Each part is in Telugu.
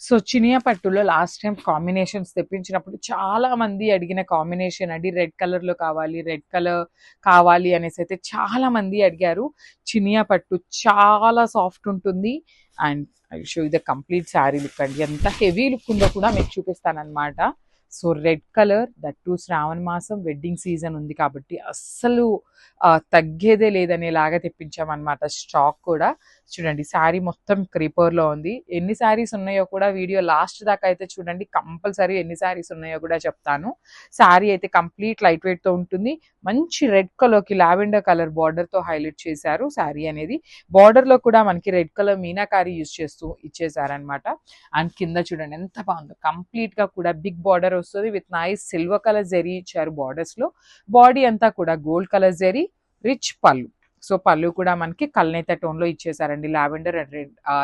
సో చినియా పట్టులో లాస్ట్ టైం కాంబినేషన్స్ తెప్పించినప్పుడు చాలా మంది అడిగిన కాంబినేషన్ అండి. రెడ్ కలర్లో కావాలి, రెడ్ కలర్ కావాలి అనేసి అయితే చాలా మంది అడిగారు. చినియా పట్టు చాలా సాఫ్ట్ ఉంటుంది. And I show the complete sari look అండి. ఎంత హెవీ లుక్ ఉందో కూడా మీకు చూపిస్తానమాట. So red colour, that too Shravana మాసం వెడ్డింగ్ సీజన్ ఉంది కాబట్టి అస్సలు తగ్గేదే లేదనేలాగా తెప్పించామన్నమాట. స్టాక్ కూడా చూడండి, శారీ మొత్తం క్రీపర్లో ఉంది. ఎన్ని శారీస్ ఉన్నాయో కూడా వీడియో లాస్ట్ దాకా అయితే చూడండి, కంపల్సరీ ఎన్ని శారీస్ ఉన్నాయో కూడా చెప్తాను. శారీ అయితే కంప్లీట్ లైట్ వెయిట్తో ఉంటుంది. మంచి రెడ్ కలర్కి లావెండర్ కలర్ బార్డర్తో హైలైట్ చేశారు శారీ అనేది. బార్డర్లో కూడా మనకి రెడ్ కలర్ మీనాకారి యూజ్ చేస్తూ ఇచ్చేసారనమాట. అండ్ కింద చూడండి ఎంత బాగుందో, కంప్లీట్గా కూడా బిగ్ బార్డర్ వస్తుంది with nice silver colour zari ఇచ్చారు బార్డర్స్లో. బాడీ అంతా కూడా gold colour zari, rich pallu. So pallu కూడా మనకి కల్నేత టోన్లో ఇచ్చేసారండి. లావెండర్ అండ్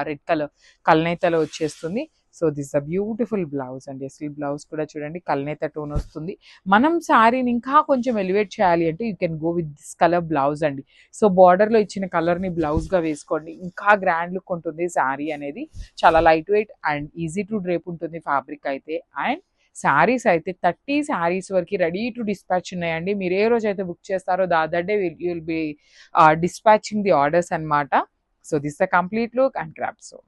రెడ్ కలర్ కల్నేతలో వచ్చేస్తుంది. So this a beautiful blouse అండి. అసలు బ్లౌజ్ కూడా చూడండి కల్నేత టోన్ వస్తుంది. మనం శారీని ఇంకా కొంచెం ఎలివేట్ చేయాలి అంటే you can go with this colour blouse అండి. సో బార్డర్లో ఇచ్చిన కలర్ని బ్లౌజ్గా వేసుకోండి, ఇంకా గ్రాండ్ లుక్ ఉంటుంది శారీ అనేది. చాలా light weight and easy to drape ఉంటుంది ఫ్యాబ్రిక్ అయితే. అండ్ శారీస్ అయితే 30 శారీస్ వరకు రెడీ టు డిస్పాచ్ ఉన్నాయండి. మీరు ఏ రోజు అయితే బుక్ చేస్తారో that day will be dispatching the orders అనమాట. So this the complete look and craft. So